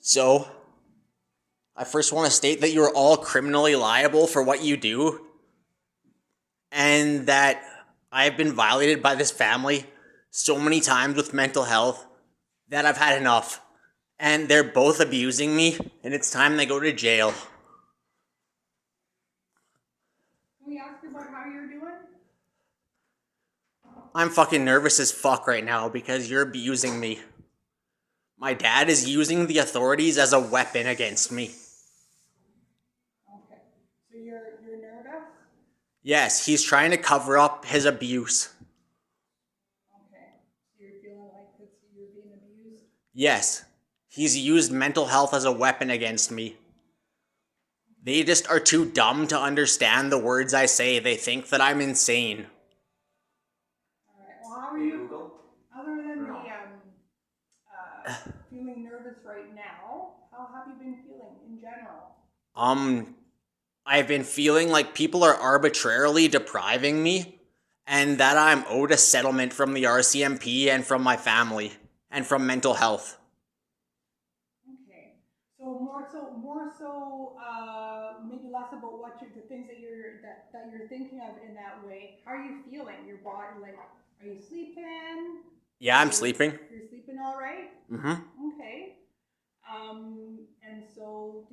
So, I first want to state that you are all criminally liable for what you do, and that I have been violated by this family so many times with mental health that I've had enough. And they're both abusing me, and it's time they go to jail. Can we ask you about how you're doing? I'm fucking nervous as fuck right now because you're abusing me. My dad is using the authorities as a weapon against me. Okay. So you're nervous? Yes, he's trying to cover up his abuse. Okay. So you're feeling like you're being abused? Yes, he's used mental health as a weapon against me. They just are too dumb to understand the words I say. They think that I'm insane. All right. Well, how are you? Other than the feeling nervous right now, how have you been feeling in general? I've been feeling like people are arbitrarily depriving me and that I'm owed a settlement from the RCMP and from my family and from mental health. Okay. So maybe less about the things that you're thinking of in that way. How are you feeling? Your body, like, are you sleeping? Yeah, I'm sleeping. You're sleeping all right? Mm-hmm. Okay. And so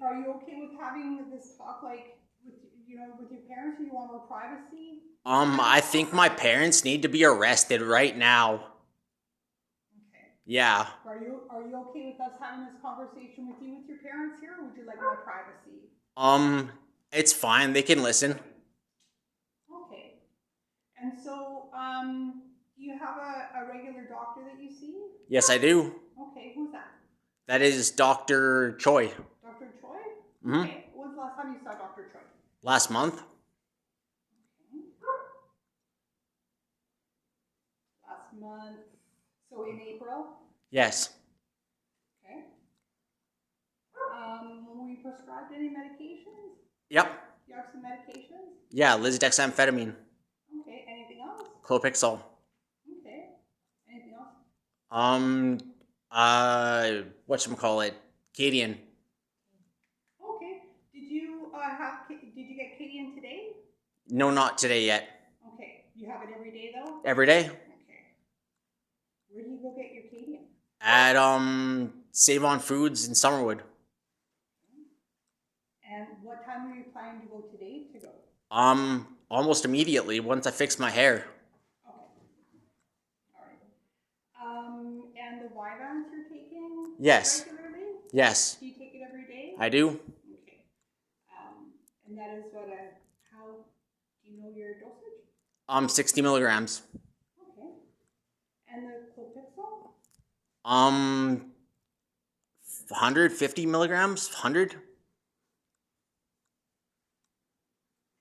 are you okay with having this talk, like, with your parents? Or you want more privacy? I think my parents need to be arrested right now. Okay. Yeah. Are you okay with us having this conversation with your parents here, or would you like more privacy? It's fine. They can listen. Okay. And so, do you have a regular doctor that you see? Yes, I do. Okay, who's that? That is Dr. Choi. Dr. Choi? Mm-hmm. Okay. When's the last time you saw Dr. Choi? Last month. Okay. Last month. So in April? Yes. Okay. Were you prescribed any medications? Yep. You have some medications? Yeah, lisdexamfetamine. Okay. Anything else? Clopixol. Okay. Anything else? Whatchamacallit? Cadian. Okay. Did you get Kadian today? No, not today yet. Okay. You have it every day though? Every day? Okay. Where do you go get your Kadian? At, Save On Foods in Summerwood. And what time are you planning to go today to go? Almost immediately once I fix my hair. Okay. All right. And the Vyvanse you're taking Yes. regularly? Yes. Do you take it every day? I do. Okay. And that is how do you know your dosage? 60 milligrams. Okay. And the Clopixol? 150 milligrams? 100?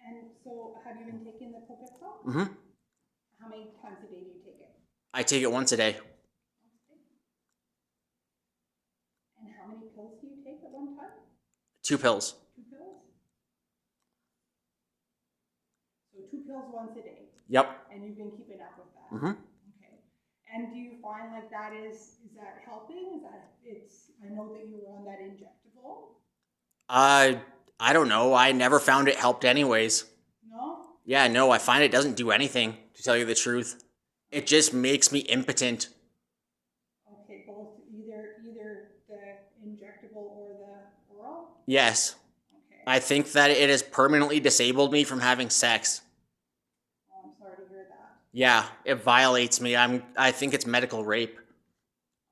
And so have you been taking the Clopixol? Mm-hmm. How many times a day do you take it? I take it once a day. Okay. And how many pills do you take at one time? 2 pills. 2 pills? So 2 pills once a day. Yep. And you've been keeping up with that. Mm-hmm. Okay. And do you find like that is that helping? I know that you were on that injectable. I don't know. I never found it helped anyways. No? Yeah, no, I find it doesn't do anything, to tell you the truth. It just makes me impotent. Okay, both either the injectable or the oral? Yes. Okay. I think that it has permanently disabled me from having sex. Oh, I'm sorry to hear that. Yeah, it violates me. I think it's medical rape.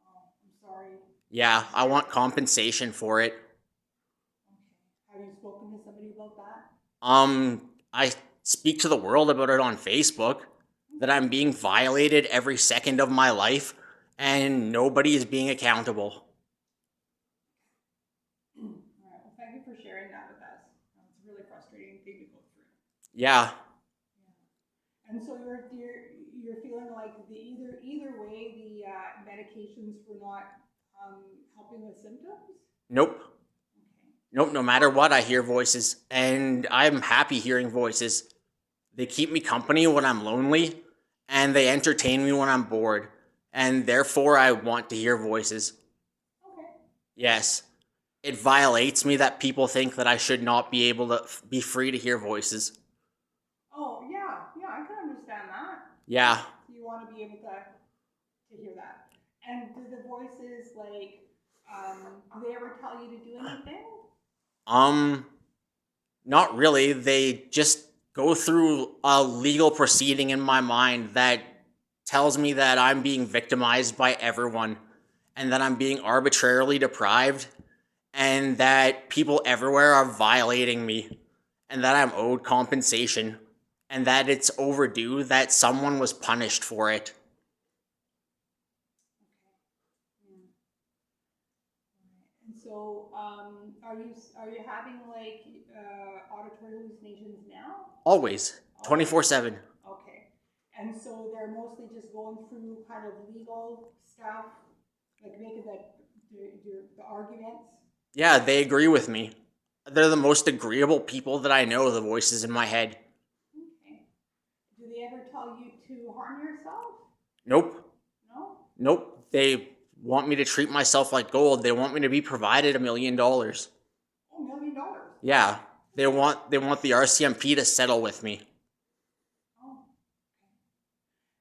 Oh, I'm sorry. Yeah, I want compensation for it. Okay. Have you spoken to somebody about that? I speak to the world about it on Facebook, that I'm being violated every second of my life, and nobody is being accountable. All right. Well, thank you for sharing that with us. It's a really frustrating thing to go through. Yeah. And so you're feeling like either way the medications were not helping with symptoms? Nope. Okay. Nope, no matter what, I hear voices, and I'm happy hearing voices. They keep me company when I'm lonely, and they entertain me when I'm bored, and therefore I want to hear voices. Okay. Yes. It violates me that people think that I should not be able to be free to hear voices. Oh, yeah, yeah, I can understand that. Yeah. You want to be able to hear that. And do the voices like, do they ever tell you to do anything? Um, Not really. They just go through a legal proceeding in my mind that tells me that I'm being victimized by everyone and that I'm being arbitrarily deprived and that people everywhere are violating me and that I'm owed compensation and that it's overdue that someone was punished for it. Yeah. And so, are you having like auditory hallucinations now? Always. Always. 24/7. Okay. And so they're mostly just going through kind of legal stuff, like making the arguments. Yeah, they agree with me. They're the most agreeable people that I know, the voices in my head. Okay. Do they ever tell you to harm yourself? Nope. No? Nope. They want me to treat myself like gold. They want me to be provided $1 million. Oh, $1 million. Yeah. They want the RCMP to settle with me. Oh.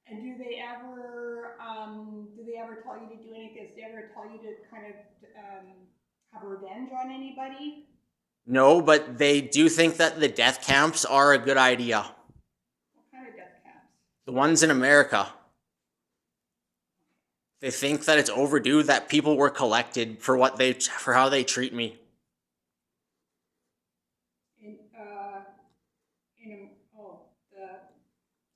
And do they ever tell you to do anything? Do they ever tell you to kind of have revenge on anybody? No, but they do think that the death camps are a good idea. What kind of death camps? The ones in America. They think that it's overdue that people were collected for how they treat me. In uh in oh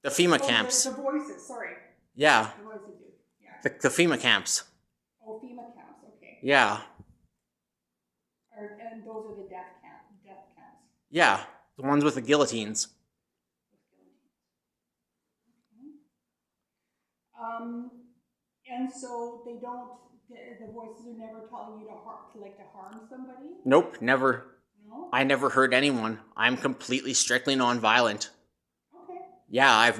The FEMA the camps. the voices. Sorry, Yeah. the voices. Yeah. The FEMA camps. Oh, FEMA camps. Okay. Yeah. And those are the death camps. Yeah. The ones with the guillotines. Um, and so they don't. The voices are never telling you to harm somebody. Nope, never. No. I never hurt anyone. I'm completely strictly nonviolent. Okay. Yeah, I've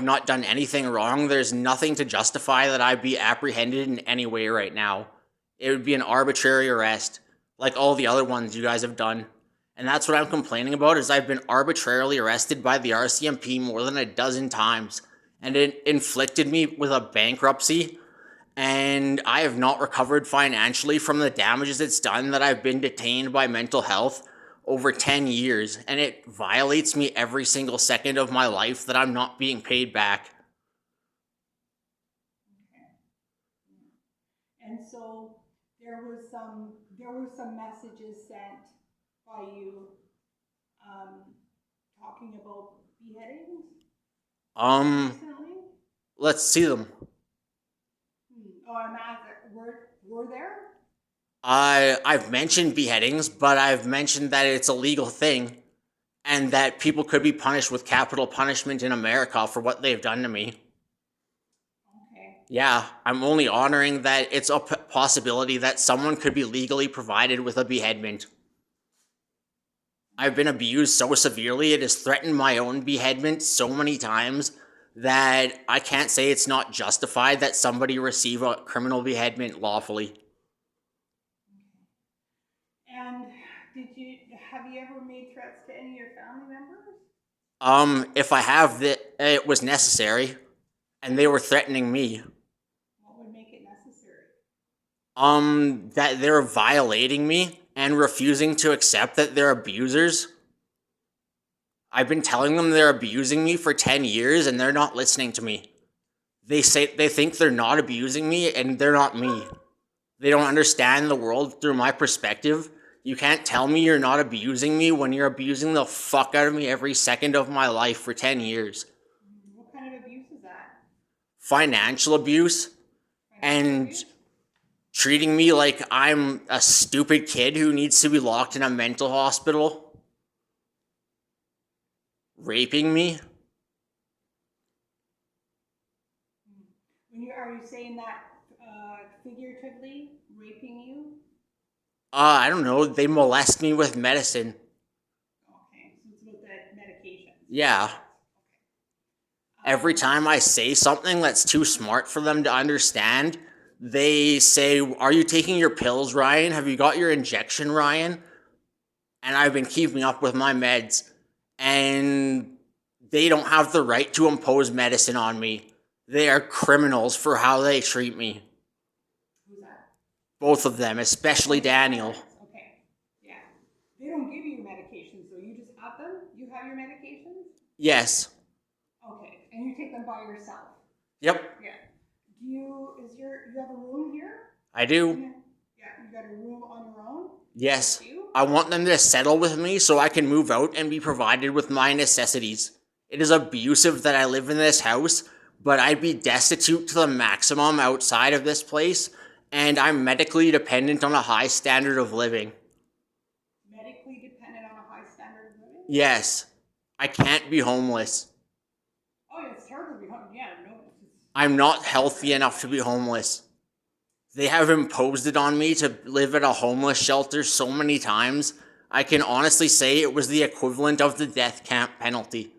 not done anything wrong. There's nothing to justify that I'd be apprehended in any way right now. It would be an arbitrary arrest, like all the other ones you guys have done. And that's what I'm complaining about is I've been arbitrarily arrested by the RCMP more than a dozen times. And it inflicted me with a bankruptcy. And I have not recovered financially from the damages it's done that I've been detained by mental health over 10 years, and it violates me every single second of my life that I'm not being paid back. And so there were some messages sent by you um, talking about beheadings Um, recently. let's see them. Oh, I'm asking, were there? I've mentioned beheadings, but I've mentioned that it's a legal thing and that people could be punished with capital punishment in America for what they've done to me. Okay. Yeah, I'm only honoring that it's a possibility that someone could be legally provided with a beheadment. I've been abused so severely, it has threatened my own beheadment so many times that I can't say it's not justified that somebody receive a criminal beheadment lawfully. And have you ever made threats to any of your family members? If I have that, it was necessary, and they were threatening me. What would make it necessary? That they're violating me and refusing to accept that they're abusers. I've been telling them they're abusing me for 10 years and they're not listening to me. They think they're not abusing me and they're not me. They don't understand the world through my perspective. You can't tell me you're not abusing me when you're abusing the fuck out of me every second of my life for 10 years. What kind of abuse is that? Financial abuse and treating me like I'm a stupid kid who needs to be locked in a mental hospital. Raping me. Are you saying that figuratively, raping you? I don't know. They molest me with medicine. Okay, so it's with the medication. Yeah. Okay. Every time I say something that's too smart for them to understand, They say, "Are you taking your pills, Ryan? Have you got your injection, Ryan?" And I've been keeping up with my meds. And they don't have the right to impose medicine on me. They are criminals for how they treat me. Who's that? Both of them, especially Daniel. Okay. Yeah. They don't give you medications, so you just have them? You have your medications? Yes. Okay. And you take them by yourself? Yep. Yeah. You have a room here? I do. Yeah, you got a room on your own? Yes. I want them to settle with me so I can move out and be provided with my necessities. It is abusive that I live in this house, but I'd be destitute to the maximum outside of this place, and I'm medically dependent on a high standard of living. Medically dependent on a high standard of living? Yes. I can't be homeless. Oh, yeah, it's terrible to be homeless. Yeah, no. I'm not healthy enough to be homeless. They have imposed it on me to live at a homeless shelter so many times, I can honestly say it was the equivalent of the death camp penalty. Okay,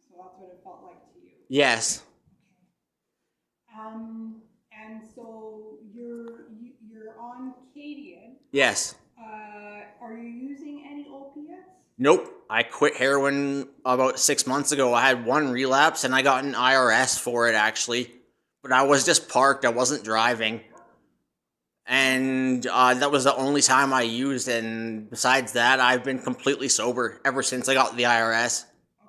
so that's what it felt like to you. Yes. Okay. And so you're on Cadian. Yes. Are you using any opiates? Nope. I quit heroin about 6 months ago. I had one relapse and I got an IRS for it actually. But I was just parked. I wasn't driving. And that was the only time I used. And besides that, I've been completely sober ever since I got the IRS.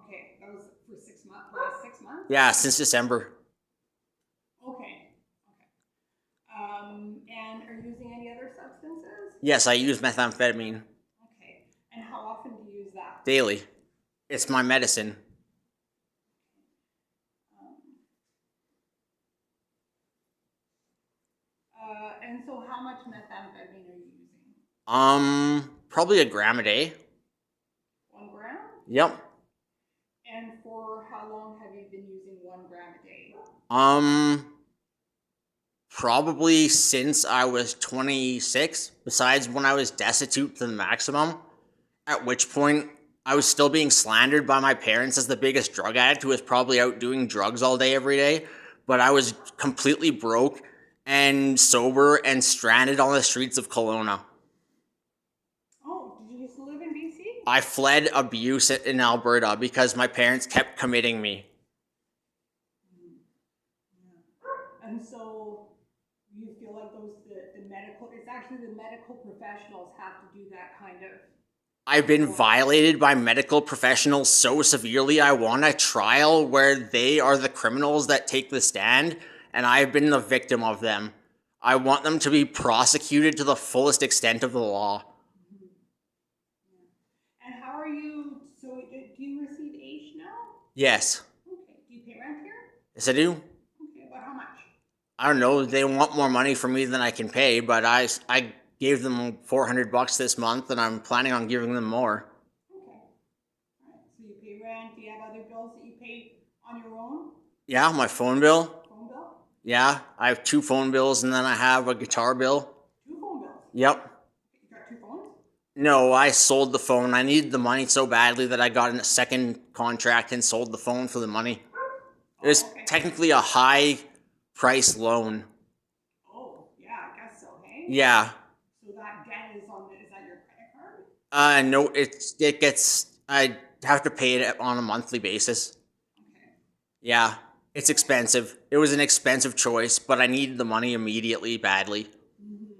Okay, that was for 6 months, last 6 months? Yeah, since December. Okay. And are you using any other substances? Yes, I use methamphetamine. Okay. And how often do you use that? Daily. It's my medicine. And so how much methamphetamine are you using? Probably a gram a day. 1 gram? Yep. And for how long have you been using 1 gram a day? Probably since I was 26, besides when I was destitute to the maximum, at which point I was still being slandered by my parents as the biggest drug addict who was probably out doing drugs all day, every day, but I was completely broke and sober and stranded on the streets of Kelowna. Oh, did you used to live in BC? I fled abuse in Alberta because my parents kept committing me. Yeah. And so you feel like the medical, it's actually the medical professionals have to do that kind of. I've been violated by medical professionals so severely. I want a trial where they are the criminals that take the stand, and I've been the victim of them. I want them to be prosecuted to the fullest extent of the law. Mm-hmm. Yeah. And how are you, so do you receive AISH now? Yes. Okay. Do you pay rent here? Yes, I do. Okay, about how much? I don't know. They want more money from me than I can pay, but I gave them $400 this month, and I'm planning on giving them more. Okay. All right. So you pay rent. Do you have other bills that you pay on your own? Yeah, my phone bill. Phone bill? Yeah, I have 2 phone bills, and then I have a guitar bill. 2 phone bills? Yep. You got 2 phones? No, I sold the phone. I needed the money so badly that I got a second contract and sold the phone for the money. It was technically a high price loan. Oh, yeah, I guess so, hey? Yeah. So that debt is that your credit card? No, it gets, I have to pay it on a monthly basis. Okay. Yeah, it's expensive. It was an expensive choice, but I needed the money immediately, badly. Mm-hmm. Okay.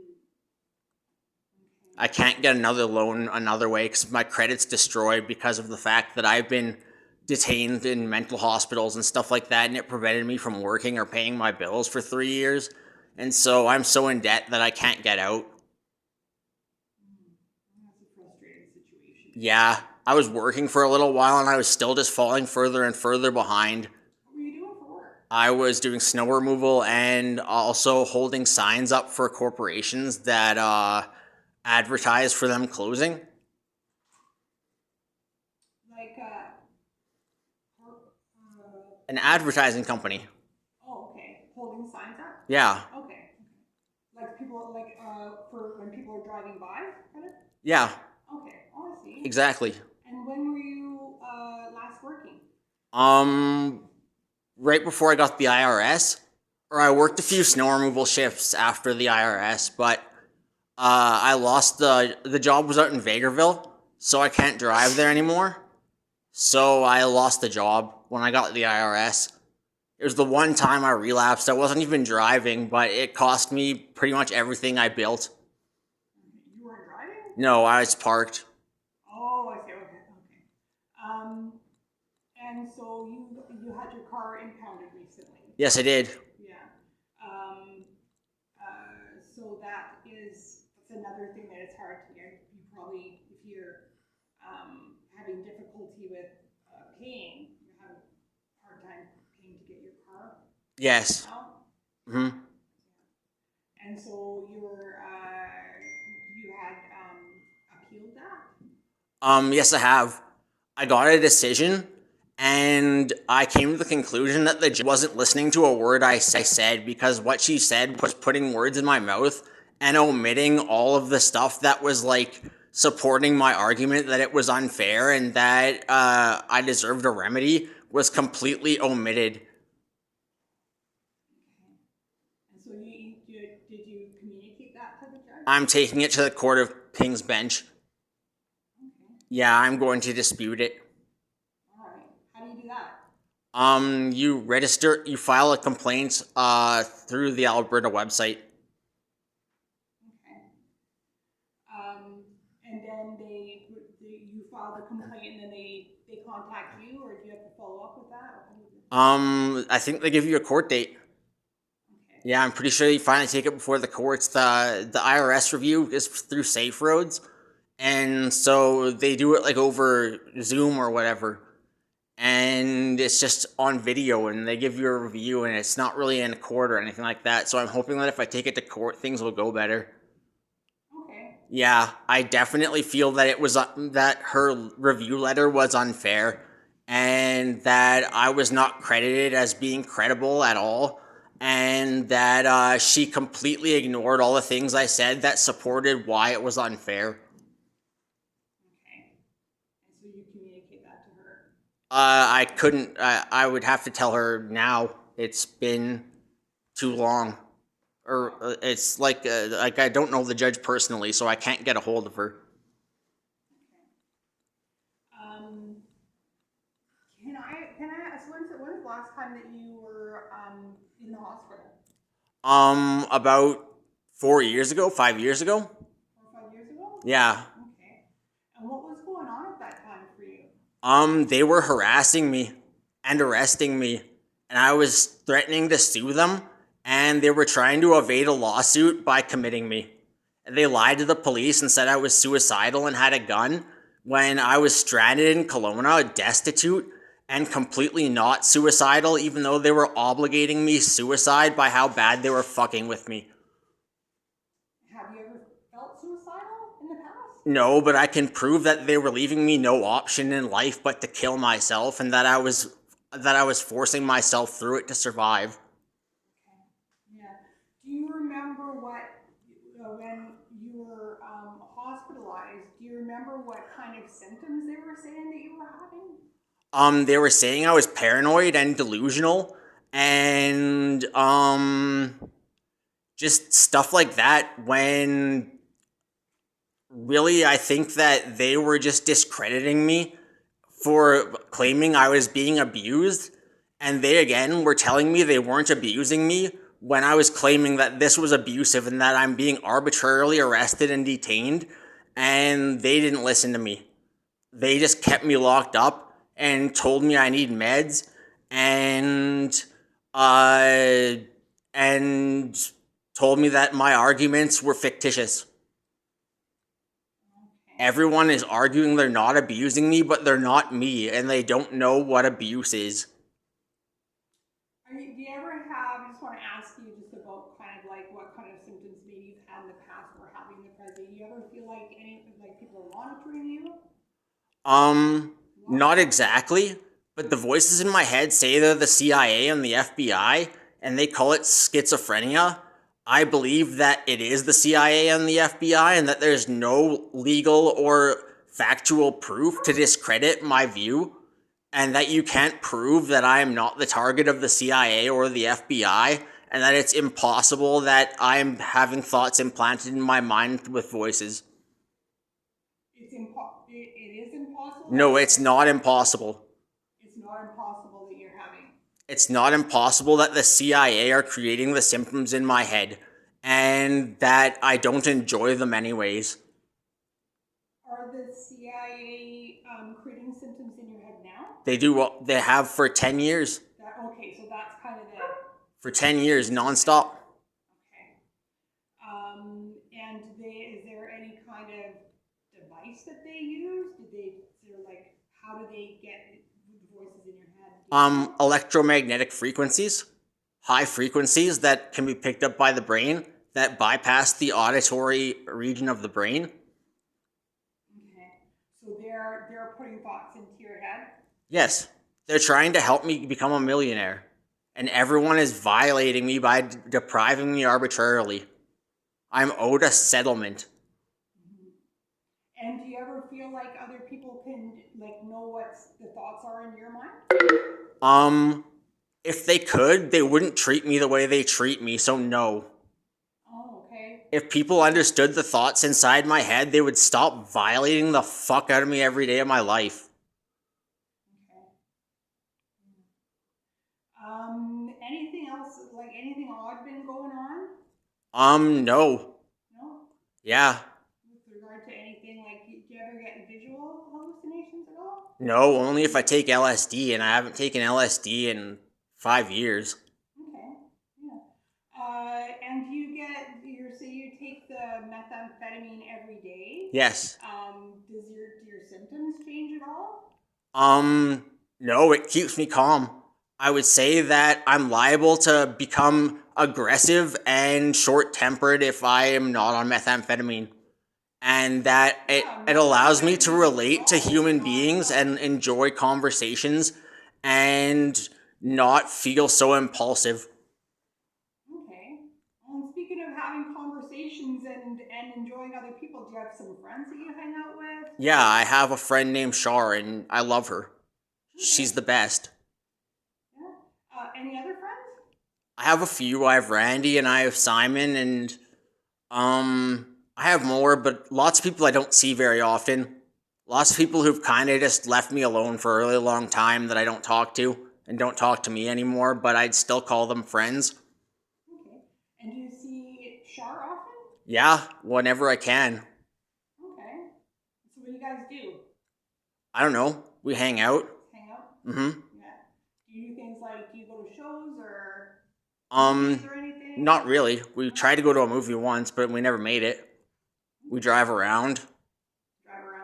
I can't get another loan another way because my credit's destroyed because of the fact that I've been detained in mental hospitals and stuff like that, and it prevented me from working or paying my bills for 3 years. And so I'm so in debt that I can't get out. That's a frustrating situation. Yeah, I was working for a little while and I was still just falling further and further behind. What were you doing for work? I was doing snow removal and also holding signs up for corporations that advertise for them closing. Like, An advertising company. oh, okay. Holding signs up? Yeah. Okay. Like people, for when people are driving by, kind of? Yeah, Okay. Oh, I see. exactly. And when were you last working? Right before I got the IRS, Or I worked a few snow removal shifts after the IRS, but I lost the job was out in Vegreville, so I can't drive there anymore. So I lost the job when I got the IRS. It was the one time I relapsed. I wasn't even driving, but it cost me pretty much everything I built. You weren't driving? No, I was parked. Oh, I see. Okay, okay. And so you had your car impounded recently. Yes, I did. Yeah. So that's another thing that it's hard to get. You probably, if you're having difficulty with paying, you have a hard time paying to get your car Yes. out. Mm-hmm. And so you had appealed that? Yes, I have. I got a decision, and I came to the conclusion that the judge wasn't listening to a word I said, because what she said was putting words in my mouth and omitting all of the stuff that was like supporting my argument that it was unfair and that I deserved a remedy was completely omitted. And so did you communicate that to the judge? I'm taking it to the Court of King's Bench. Okay. Yeah, I'm going to dispute it. All right. How do you do that? You file a complaint through the Alberta website. Okay. And then you file the complaint, and then they contact you, or do you have to follow up with that? Or how do you do that? I think they give you a court date. Okay. Yeah, I'm pretty sure you finally take it before the courts. The IRS review is through Safe Roads, and so they do it like over Zoom or whatever, and it's just on video, and they give you a review, and it's not really in court or anything like that. So I'm hoping that if I take it to court, things will go better. Okay. Yeah, I definitely feel that it was that her review letter was unfair, and that I was not credited as being credible at all, and that she completely ignored all the things I said that supported why it was unfair. Okay. And so you communicate that to her. I couldn't. I would have to tell her now. It's been too long. Or it's like I don't know the judge personally, so I can't get a hold of her. Can I ask when was the last time that you were in the hospital? About 4 years ago, 5 years ago. 4 or 5 years ago? Yeah. Okay. And what was going on at that time for you? They were harassing me and arresting me, and I was threatening to sue them, and they were trying to evade a lawsuit by committing me. And they lied to the police and said I was suicidal and had a gun when I was stranded in Kelowna, destitute, and completely not suicidal, even though they were obligating me suicide by how bad they were fucking with me. Have you ever felt suicidal in the past? No, but I can prove that they were leaving me no option in life but to kill myself, and that I was forcing myself through it to survive. Okay. Yeah. Do you remember when you were hospitalized, do you remember what kind of symptoms they were saying that you were having? They were saying I was paranoid and delusional, and just stuff like that, when really I think that they were just discrediting me for claiming I was being abused, and they again were telling me they weren't abusing me when I was claiming that this was abusive and that I'm being arbitrarily arrested and detained, and they didn't listen to me. They just kept me locked up and told me I need meds, and told me that my arguments were fictitious. Everyone is arguing they're not abusing me, but they're not me, and they don't know what abuse is. Do you ever have, I just want to ask you just about kind of like what kind of symptoms maybe you've had in the past or having in the present. Do you ever feel like people are monitoring you? Not exactly, but the voices in my head say they're the CIA and the FBI, and they call it schizophrenia. I believe that it is the CIA and the FBI, and that there's no legal or factual proof to discredit my view, and that you can't prove that I am not the target of the CIA or the FBI, and that it's impossible that I'm having thoughts implanted in my mind with voices. It is impossible? No, it's not impossible. It's not impossible that you're having. It's not impossible that the CIA are creating the symptoms in my head, and that I don't enjoy them anyways. Are the CIA creating symptoms in your head now? They do. They have for 10 years. Okay, so that's kind of the. For 10 years, nonstop. Okay. And is there any kind of device that they use? How do they get the voices in your head? Electromagnetic frequencies, high frequencies that can be picked up by the brain that bypass the auditory region of the brain. Okay. So they're putting thoughts into your head? Yes. They're trying to help me become a millionaire. And everyone is violating me by depriving me arbitrarily. I'm owed a settlement. And do you ever feel like other people can know what the thoughts are in your mind? If they could, they wouldn't treat me the way they treat me, so no. Oh, okay. If people understood the thoughts inside my head, they would stop violating the fuck out of me every day of my life. Okay. Anything else, anything odd been going on? No. No? Yeah. With regard to anything, do you ever get visual hallucinations at all? No, only if I take LSD, and I haven't taken LSD in 5 years. Okay, yeah. And say you take the methamphetamine every day? Yes. Do your symptoms change at all? No, it keeps me calm. I would say that I'm liable to become aggressive and short-tempered if I am not on methamphetamine. And that it allows me to relate to human beings and enjoy conversations and not feel so impulsive. Okay. Well, speaking of having conversations and enjoying other people, do you have some friends that you hang out with? Yeah, I have a friend named Shar, and I love her. Okay. She's the best. Yeah. Any other friends? I have a few. I have Randy and I have Simon, and I have more, but lots of people I don't see very often. Lots of people who've kind of just left me alone for a really long time that I don't talk to and don't talk to me anymore, but I'd still call them friends. Okay. And do you see Shar often? Yeah, whenever I can. Okay. So what do you guys do? I don't know. We hang out. Hang out? Mm-hmm. Yeah. Do you do things do you go to shows or anything? Not really. We tried to go to a movie once, but we never made it. We drive around.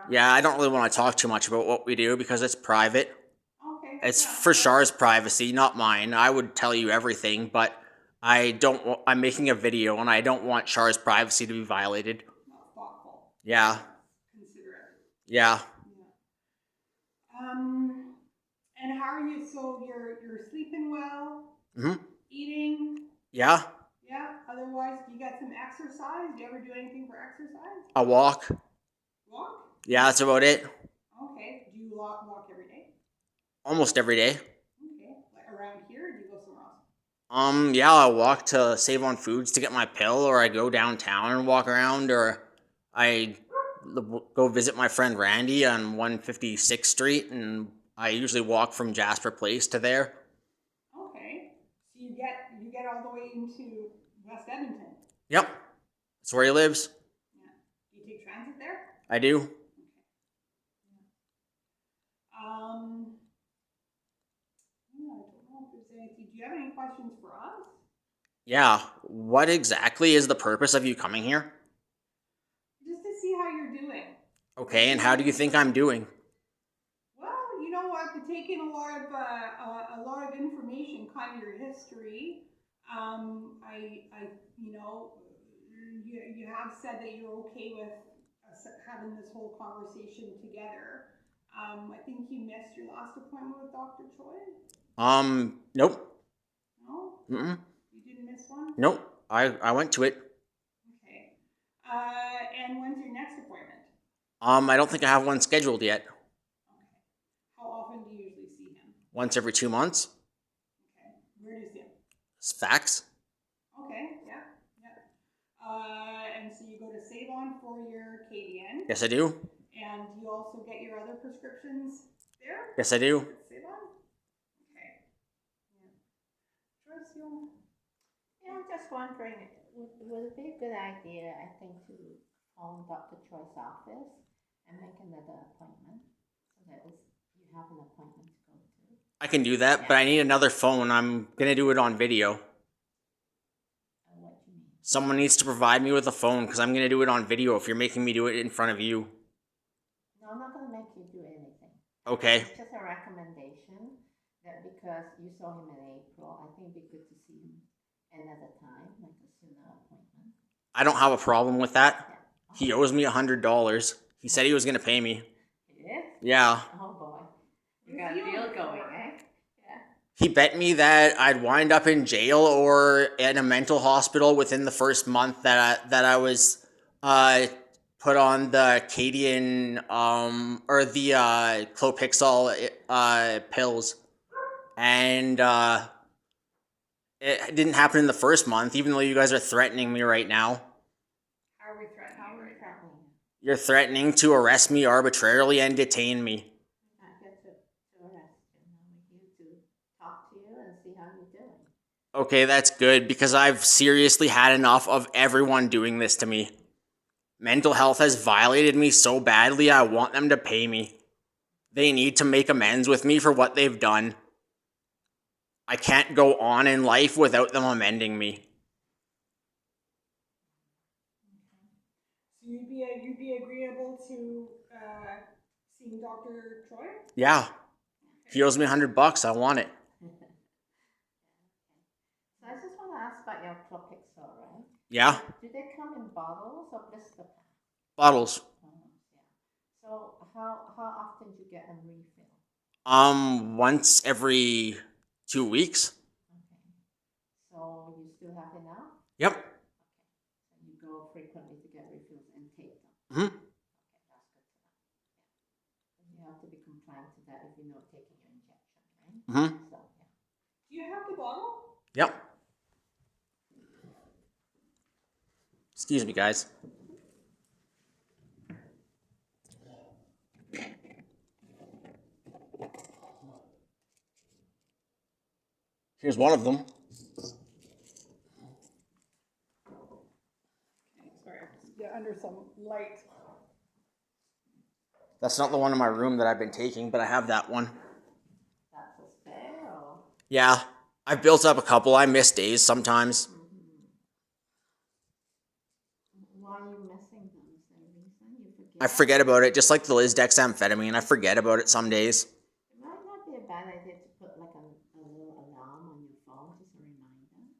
Yeah, I don't really want to talk too much about what we do because it's private. Okay. It's for Shar's privacy, not mine. I would tell you everything, but I'm making a video and I don't want Shar's privacy to be violated. Not thoughtful. Yeah. Considerate. Yeah. And how are you? So you're sleeping well? Mm-hmm. Eating? Yeah. Yeah. Otherwise, do you get some exercise? Do you ever do anything for exercise? A walk. Walk? Yeah, that's about it. Okay. Do you walk every day? Almost every day. Okay. Around here, or do you go somewhere else? Yeah, I walk to save on foods to get my pill, or I go downtown and walk around, or I go visit my friend Randy on 156th Street, and I usually walk from Jasper Place to there. Okay. So you get all the way into West Edmonton? Yep. That's where he lives. Yeah. Do you take transit there? I do. Okay. Yeah. I don't know if there's anything. Do you have any questions for us? Yeah. What exactly is the purpose of you coming here? Just to see how you're doing. Okay, and how do you think I'm doing? Well, you know, I've taken a lot of information, kind of your history. You have said that you're okay with us having this whole conversation together. I think you missed your last appointment with Dr. Choi. Nope. No? Mm-mm. You didn't miss one? Nope. I went to it. Okay. And when's your next appointment? I don't think I have one scheduled yet. Okay. How often do you usually see him? Once every 2 months. Okay. Where do you see him? Fax. And so you go to Save On for your Acadian. Yes, I do. And you also get your other prescriptions there? Yes, I do. Save On? Okay. Yeah. Joyce, you want? Yeah, I'm just wondering, would it be a good idea, I think, to phone Dr. Troy's office and make another appointment so that you have an appointment to go to? I can do that, but I need another phone. I'm gonna do it on video. What do you mean? Someone needs to provide me with a phone because I'm gonna do it on video if you're making me do it in front of you. No, I'm not going to make you do anything. Okay. It's just a recommendation that because you saw him in April, I think it'd be good to see him another time, like a sooner appointment. I don't have a problem with that. Yeah. He owes me $100. He said he was gonna pay me. He did? Yeah. Oh boy. You got a deal going, eh? Yeah. He bet me that I'd wind up in jail or in a mental hospital within the first month that I was put on the Acadian or the Clopixol pills, and it didn't happen in the first month. Even though you guys are threatening me right now, How are we threatening you right now? you're threatening to arrest me arbitrarily and detain me. I get to arrest you. We're here to talk to you and see how you're doing. Okay, that's good because I've seriously had enough of everyone doing this to me. Mental health has violated me so badly, I want them to pay me. They need to make amends with me for what they've done. I can't go on in life without them amending me. So you'd be agreeable to seeing Dr. Troy? Yeah. He owes me $100. I want it. So I just want to ask about your Clopixol, right? Yeah. Do they come in bottles or blister packs? Bottles. Yeah. So how often do you get a refill? Once every 2 weeks. Okay. So you still have enough? Yep. Okay. So you go frequently to get refills and take them. Mm-hmm. Okay, that's good to know. Yeah. You have to be compliant to that if you're not taking your injection, right? Mm-hmm. So yeah. Do you have the bottle? Yep. Excuse me, guys. Here's one of them. Okay, sorry, I have to get under some light. That's not the one in my room that I've been taking, but I have that one. That's a spare or? Yeah. I've built up a couple. I miss days sometimes. Why are you missing them? Is there a reason you forget? I forget about it, just like the lisdexamphetamine. I forget about it some days. It might not be a bad idea to put like a little alarm on your phone, just a reminder.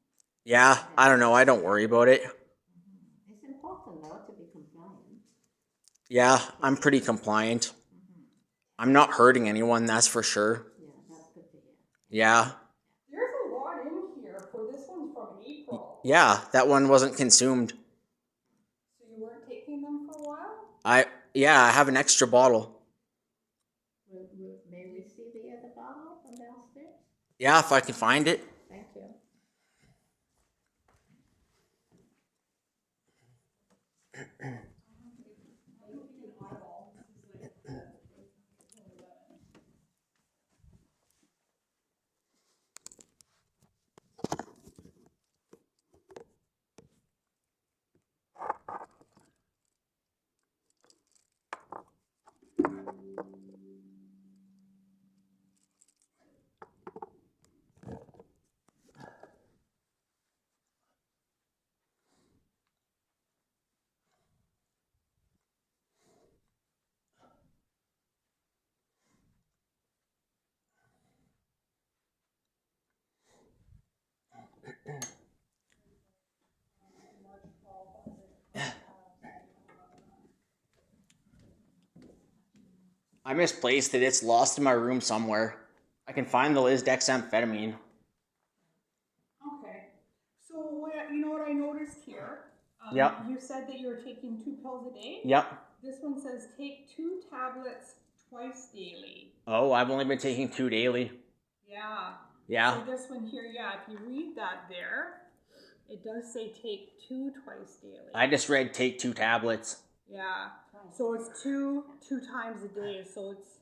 Yeah, I don't know. I don't worry about it. It's important though to be compliant. Yeah, I'm pretty compliant. I'm not hurting anyone, that's for sure. Yeah, that's good to hear. Yeah. There's a lot in here for this one's from April. Yeah, that one wasn't consumed. So you weren't taking them for a while? I have an extra bottle. May we see the other bottle from downstairs? Yeah, if I can find it. Thank you. I misplaced it. It's lost in my room somewhere. I can find the lisdexamphetamine. Okay. So you know what I noticed here? Yep. You said that you were taking 2 pills a day? Yep. This one says take 2 tablets twice daily. Oh, I've only been taking 2 daily. Yeah. Yeah. So this one here, yeah, if you read that there, It does say take 2 twice daily. I just read take 2 tablets. Yeah. So it's two times a day. So it's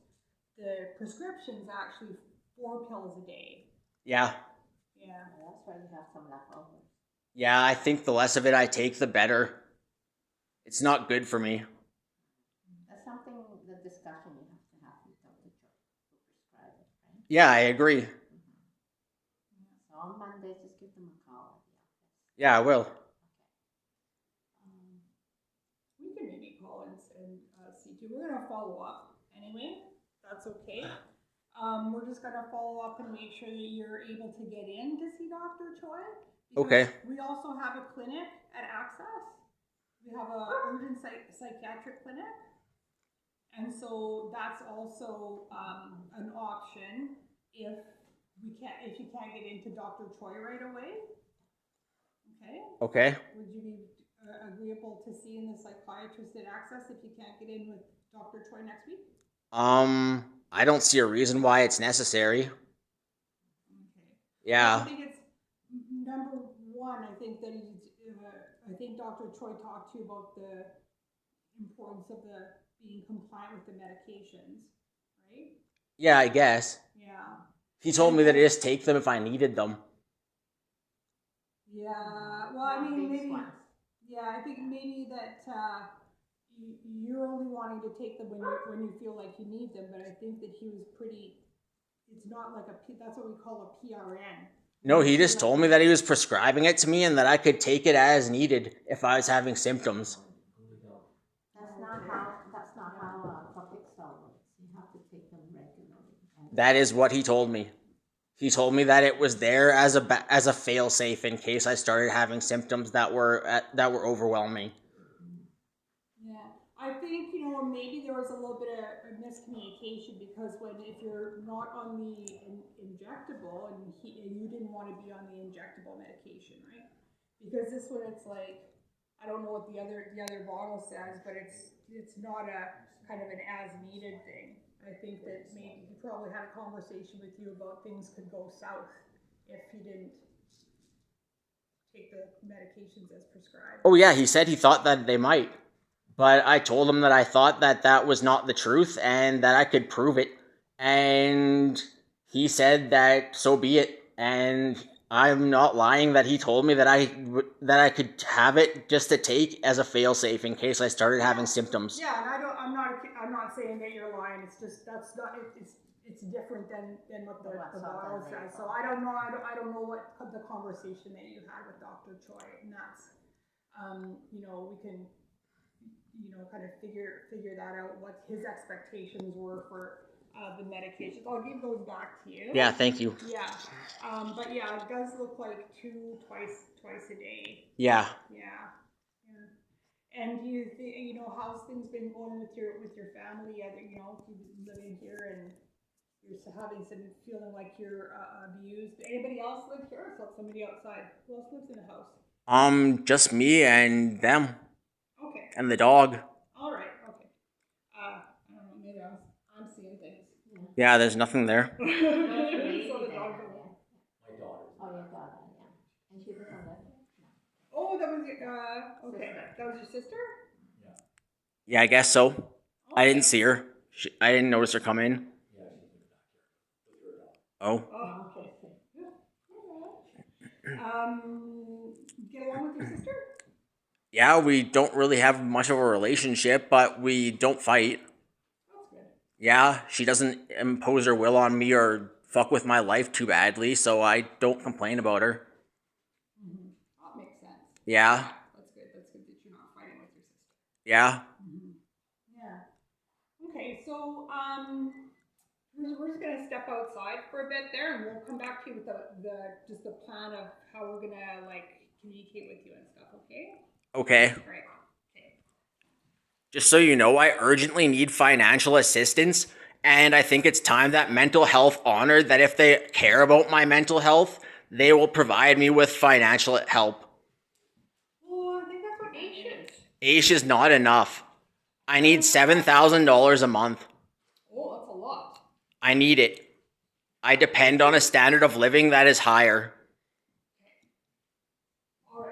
the prescription's actually 4 pills a day. Yeah. Yeah. That's why you have some leftovers. Yeah, I think the less of it I take, the better. It's not good for me. That's something, the discussion you have to have with Dr. Joe who prescribe it, right? Yeah, I agree. So on Monday, just give them a call at the office. Yeah, I will. We can maybe call and see too. We're gonna follow up anyway. That's okay. We're just gonna follow up and make sure that you're able to get in to see Dr. Choi. Okay. We also have a clinic at Access. We have a urgent psychiatric clinic, and so that's also an option if you can't get into Dr. Choi right away. Okay. Okay. Would you be agreeable to seeing the psychiatrist at Access if you can't get in with Dr. Choi next week? I don't see a reason why it's necessary. Okay. Yeah. I think it's number one. I think that I think Dr. Choi talked to you about the importance of being compliant with the medications, right? Yeah, I guess. Yeah. He told me that I just take them if I needed them. Yeah. Well, I mean, maybe. Yeah, I think maybe that you're only wanting to take them when you feel like you need them, but I think that he was pretty. It's not like that's what we call a PRN. No, he just told me that he was prescribing it to me and that I could take it as needed if I was having symptoms. That's not how public cell works. You have to take them regularly. That is what he told me. He told me that it was there as a fail-safe in case I started having symptoms that were overwhelming. Yeah, I think maybe there was a little bit of miscommunication because if you're not on the injectable and you didn't want to be on the injectable medication, right? Because this one it's like I don't know what the other bottle says, but it's not a kind of an as needed thing. I think that maybe he probably had a conversation with you about things could go south if he didn't take the medications as prescribed. Oh yeah, he said he thought that they might. But I told him that I thought that was not the truth and that I could prove it. And he said that so be it. And I'm not lying that he told me that I could have it just to take as a fail-safe in case I started having symptoms. Yeah, and I'm not saying that you're lying. It's just it's different than what the bottle says. So I don't know what the conversation that you had with Dr. Choi, and that's we can kind of figure that out what his expectations were for the medications. I'll give those back to you. Yeah, thank you. Yeah, but yeah, it does look like 2 twice a day. Yeah. Yeah. And do you how's things been going with your family? If you live in here and you're having some feeling like you're abused. Anybody else live here? Or somebody outside? Who else lives in the house? Just me and them. Okay. And the dog. All right. Okay. I don't know. Maybe I'm seeing things. Yeah, there's nothing there. So the dog. My daughter. Oh, your daughter. Yeah. And she doesn't live here. Oh, that was okay. That was your sister? Yeah, I guess so. Okay. I didn't see her. I didn't notice her come in. Oh. Oh, okay. Get along with your sister? Yeah, we don't really have much of a relationship, but we don't fight. That's good. Yeah, she doesn't impose her will on me or fuck with my life too badly, so I don't complain about her. Mm-hmm. That makes sense. Yeah. That's good. That's good that you're not fighting with your sister. Yeah. Mm-hmm. Yeah. Okay, so we're just gonna step outside for a bit there, and we'll come back to you with the plan of how we're gonna communicate with you and stuff. Okay. Okay. Right. Okay. Just so you know, I urgently need financial assistance, and I think it's time that mental health honored that if they care about my mental health, they will provide me with financial help. Well, I think that's what AISH is. AISH is not enough. I need $7,000 a month. Oh, that's a lot. I need it. I depend on a standard of living that is higher. All right.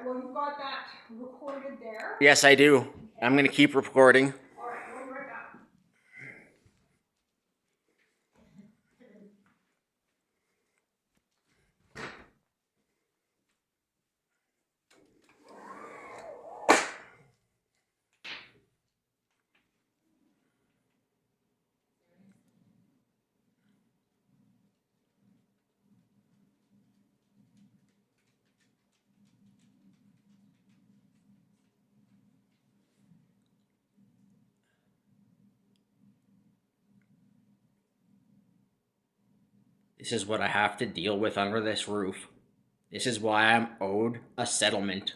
Yes, I do. I'm going to keep recording. All right, we'll be right back. This is what I have to deal with under this roof. This is why I'm owed a settlement.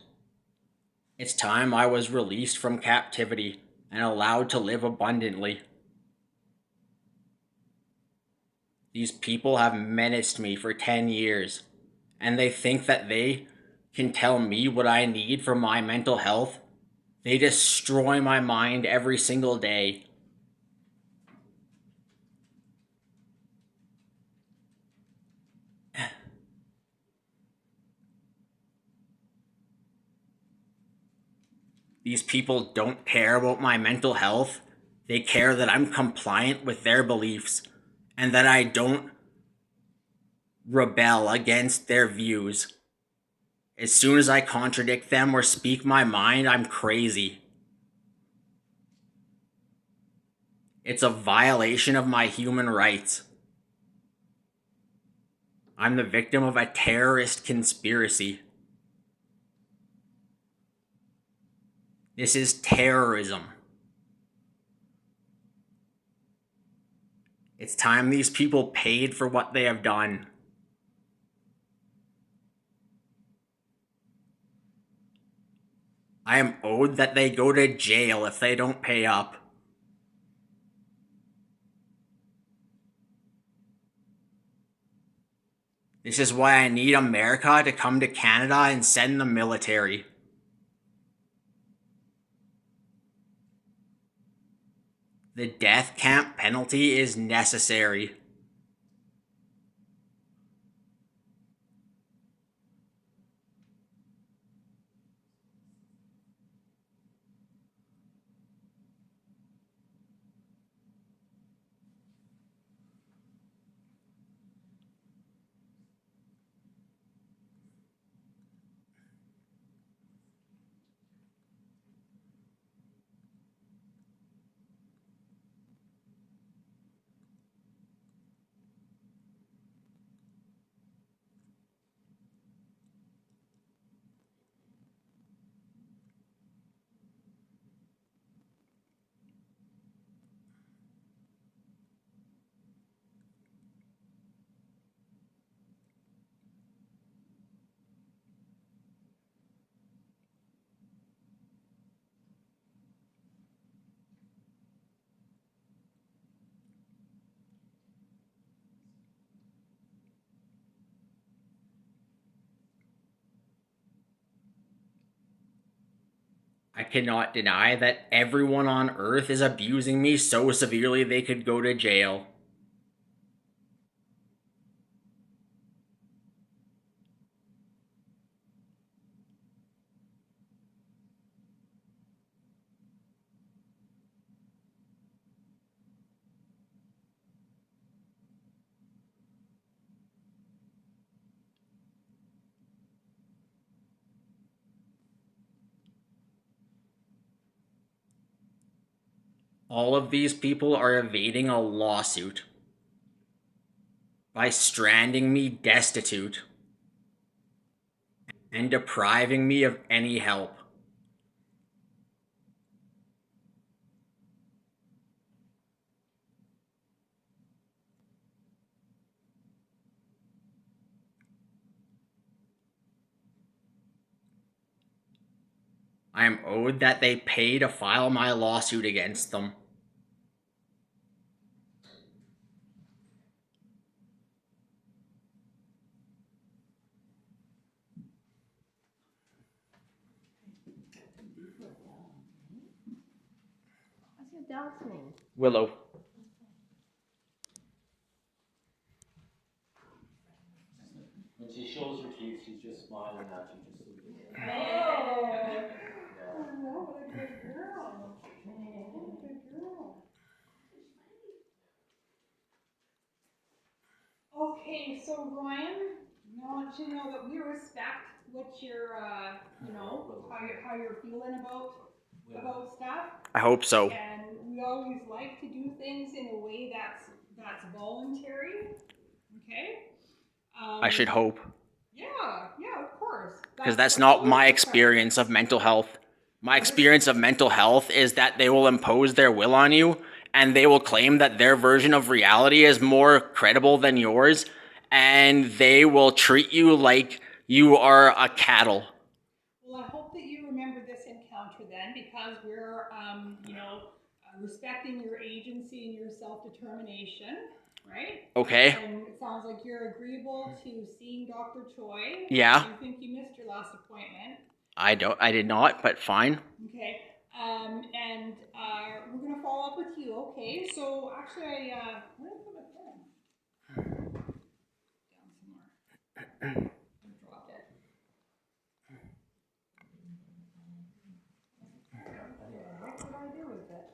It's time I was released from captivity and allowed to live abundantly. These people have menaced me for 10 years, and they think that they can tell me what I need for my mental health. They destroy my mind every single day. These people don't care about my mental health. They care that I'm compliant with their beliefs and that I don't rebel against their views. As soon as I contradict them or speak my mind, I'm crazy. It's a violation of my human rights. I'm the victim of a terrorist conspiracy. This is terrorism. It's time these people paid for what they have done. I am owed that they go to jail if they don't pay up. This is why I need America to come to Canada and send the military. The death camp penalty is necessary. I cannot deny that everyone on Earth is abusing me so severely they could go to jail. All of these people are evading a lawsuit by stranding me destitute and depriving me of any help. I am owed that they pay to file my lawsuit against them. What's your dog's name? Willow. When she shows her teeth, she's just smiling at you, just so you know. Oh. Yeah. Oh, Okay, so Ryan, I want you to know that we respect what you're, how you're feeling about stuff. I hope so. And we always like to do things in a way that's voluntary. Okay. I should hope. Yeah, of course. Because that's not my experience of mental health. My experience of mental health is that they will impose their will on you and they will claim that their version of reality is more credible than yours, and they will treat you like you are a cattle. Well, I hope that you remember this encounter then, because we're, respecting your agency and your self-determination, right? Okay? And it sounds like you're agreeable to seeing Dr. Choi. Yeah. I think you missed your last appointment. I did not, but fine. Okay. And we're gonna follow up with you. Okay. So actually, where did I put my pen? Down somewhere. I dropped it. What did I do with it?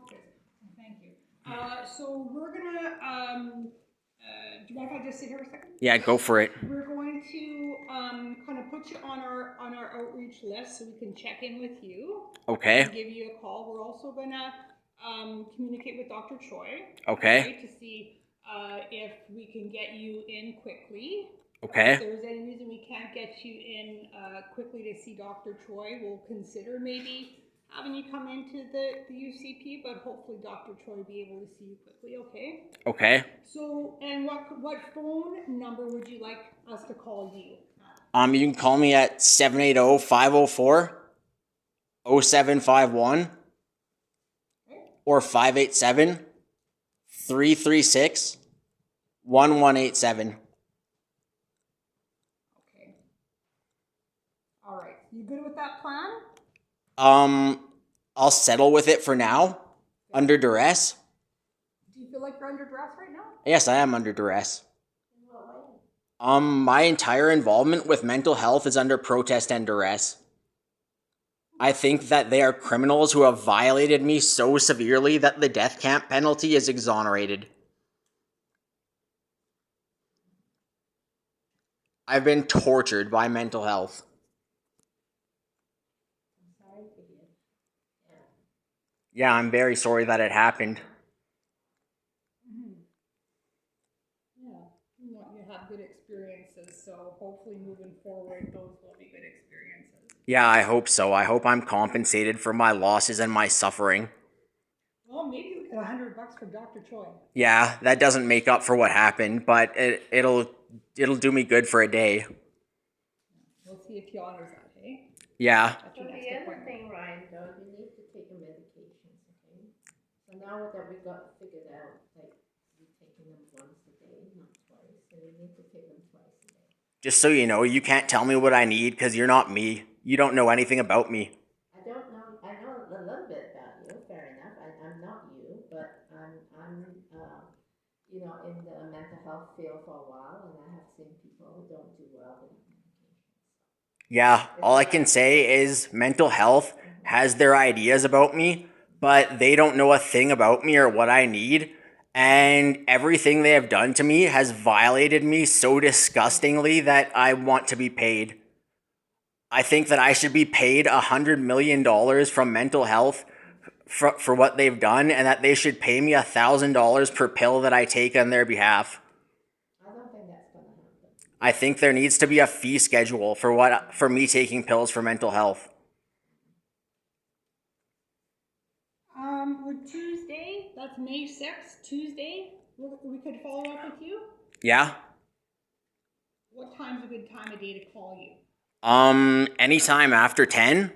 Okay. Thank you. So we're gonna. Do you mind if I just sit here a second? Yeah, go for it. We're going to kind of put you on our outreach list so we can check in with you. Okay. And give you a call. We're also gonna communicate with Dr. Choi. Okay. To see if we can get you in quickly. Okay. If there's any reason we can't get you in quickly to see Dr. Choi, we'll consider maybe having you come into the UCP, but hopefully Dr. Choi will be able to see you quickly, okay? Okay. So, and what phone number would you like us to call you? You can call me at 780-504-0751 or 587-336-1187. Okay. All right. You good with that plan? I'll settle with it for now, under duress. Do you feel like you're under duress right now? Yes, I am under duress. My entire involvement with mental health is under protest and duress. I think that they are criminals who have violated me so severely that the death camp penalty is exonerated. I've been tortured by mental health. Yeah, I'm very sorry that it happened. Yeah, you want you to have good experiences, so hopefully moving forward, those will be good experiences. Yeah, I hope so. I hope I'm compensated for my losses and my suffering. Well, maybe we get $100 from Dr. Choi. Yeah, that doesn't make up for what happened, but it'll do me good for a day. We'll see if he honors that, hey? Yeah. At So your next the other appointment. thing, Ryan, though, you need to take your medications, okay? So now that we got figured out, like, you're taking them once a day, not twice, so you need to take them twice a day. Just so you know, you can't tell me what I need because you're not me. You don't know anything about me. I don't know, I know a little bit about you, fair enough, I'm not you, but I'm in the mental health field for a while, and I have seen people who don't do well with medications. Yeah, all I can say is mental health has their ideas about me, but they don't know a thing about me or what I need. And everything they have done to me has violated me so disgustingly that I want to be paid. I think that I should be paid $100 million from mental health for what they've done, and that they should pay me $1,000 per pill that I take on their behalf. I don't think that's gonna happen. I think there needs to be a fee schedule for me taking pills for mental health. Would Tuesday, that's May 6th, Tuesday, we could follow up with you? Yeah? What time's a good time of day to call you? Anytime after 10? After 10.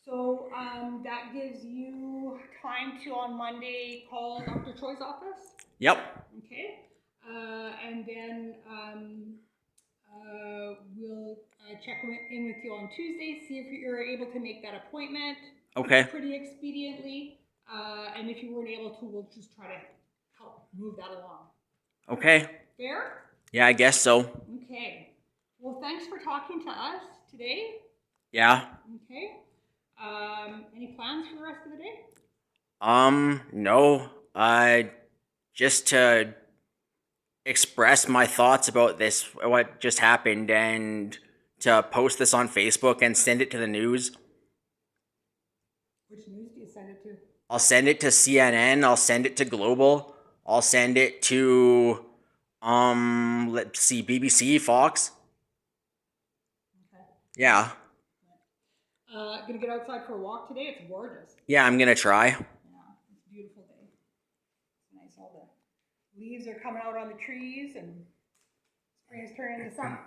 So, that gives you time to, on Monday, call Dr. Choi's office? Yep. Okay. And then, we'll check in with you on Tuesday, see if you're able to make that appointment. Okay. Pretty expediently. And if you weren't able to, we'll just try to help move that along. Okay. Fair? Yeah, I guess so. Okay. Well, thanks for talking to us today. Yeah. Okay. Any plans for the rest of the day? No. Just to express my thoughts about this, what just happened, and to post this on Facebook and send it to the news. Which news do you send it to? I'll send it to CNN. I'll send it to Global. I'll send it to, let's see, BBC, Fox. Okay. Yeah. Gonna get outside for a walk today? It's gorgeous. Yeah, I'm gonna try. Yeah, it's a beautiful day. It's nice. All the leaves are coming out on the trees and spring is turning into summer.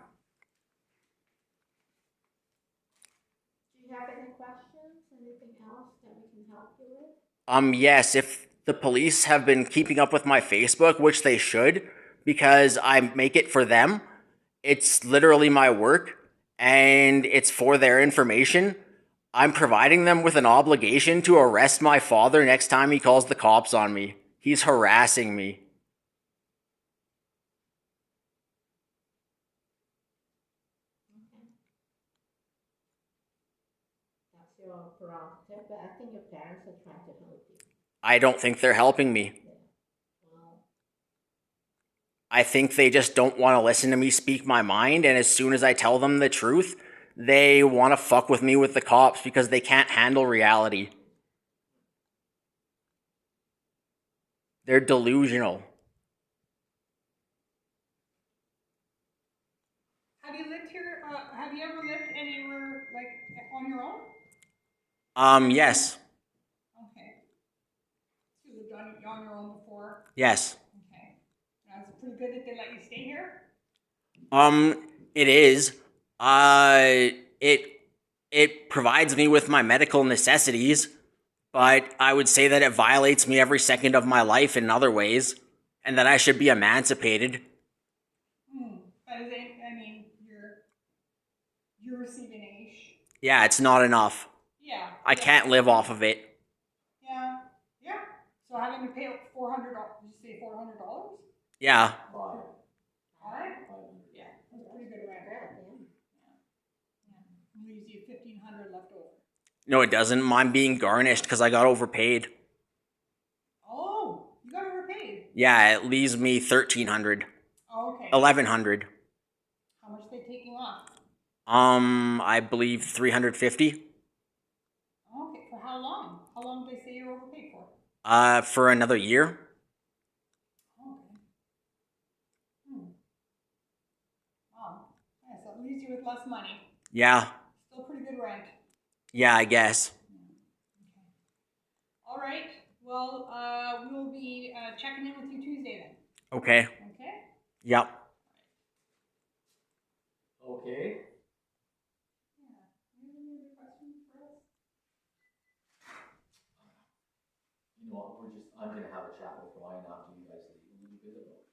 Do you have any questions, anything else that we can help you with? Yes, if the police have been keeping up with my Facebook, which they should, because I make it for them, it's literally my work, and it's for their information. I'm providing them with an obligation to arrest my father next time he calls the cops on me. He's harassing me. Okay. That's your prerogative, but I think your parents are trying to help you. I don't think they're helping me. Yeah. Well, I think they just don't want to listen to me speak my mind, and as soon as I tell them the truth, they want to fuck with me with the cops because they can't handle reality. They're delusional. Have you lived here? Have you ever lived anywhere like on your own? Yes. Okay. So you lived on your own before? Yes. Okay. Now, is it pretty good that they let you stay here? It is. It provides me with my medical necessities, but I would say that it violates me every second of my life in other ways, and that I should be emancipated. But is it, I mean, you're receiving age. Yeah, it's not enough. Yeah. I can't live off of it. Yeah. Yeah. So having to pay $400, did you say $400? Yeah. Five? $500. Yeah. That's pretty good rent. Yeah. Leaves you $1,500 left over. No, it doesn't. Mine being garnished because I got overpaid. Oh, you got overpaid. Yeah, it leaves me $1,300, Oh, okay. $1,100. How much are they taking off? I believe $350. Okay. For how long? How long did they say you're overpaid for? For another year. Okay. Wow. Yeah, so it leaves you with less money. Yeah. Still pretty good rent. Yeah, I guess. Okay. All right. Well, we'll be checking in with you Tuesday then. Okay. Okay? Yep. Okay. Yeah. Any other questions for us? You know what, I'm gonna have a chat with Ryan after you guys leave a little bit about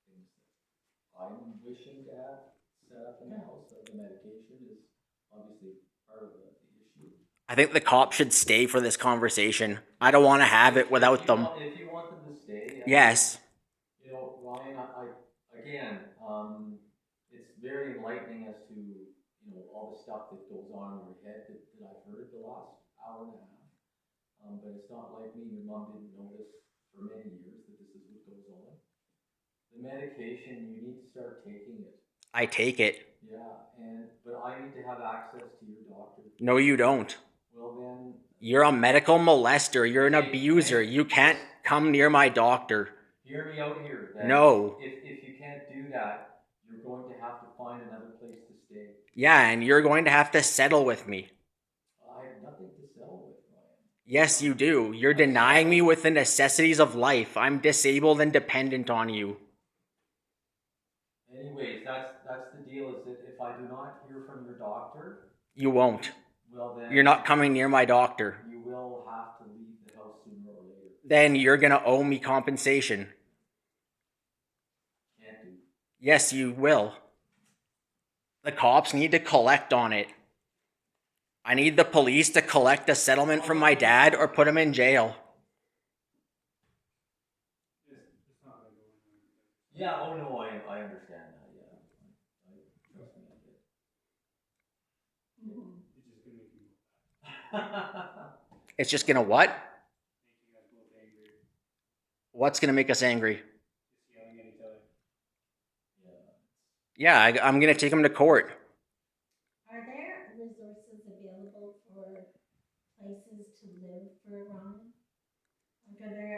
things that I'm wishing to have set up in the house. The medication is obviously part of the issue. I think the cops should stay for this conversation. I don't want to have it without them. If you want them to stay. Yes. You know, Ryan, again, it's very enlightening as to, you know, all the stuff that goes on in your head that I've heard the last hour and a half. But it's not like me, your mom didn't know this for many years, that this is what goes on. The medication, you need to start taking it. I take it. Yeah, but I need to have access to your doctor. No, you don't. Well then. You're a medical molester. You're an abuser. You can't come near my doctor. Hear me out here. Then. No. If you can't do that, you're going to have to find another place to stay. Yeah, and you're going to have to settle with me. I have nothing to settle with, Ryan. Yes, you do. You're denying me with the necessities of life. I'm disabled and dependent on you. Anyways, that's the deal, is that if I do not hear from your doctor... You won't. Well then... You're not coming near my doctor. You will have to leave the house sooner or later. Then you're gonna owe me compensation. Can't do. Yes, you will. The cops need to collect on it. I need the police to collect a settlement from my dad or put him in jail. Yeah, oh no, I understand that, yeah. Trust me, I get it. It's just gonna what? What's going to make us angry? Just yelling at each other. Yeah, I'm going to take him to court. Are there resources available for places to live for Ryan? Like, are there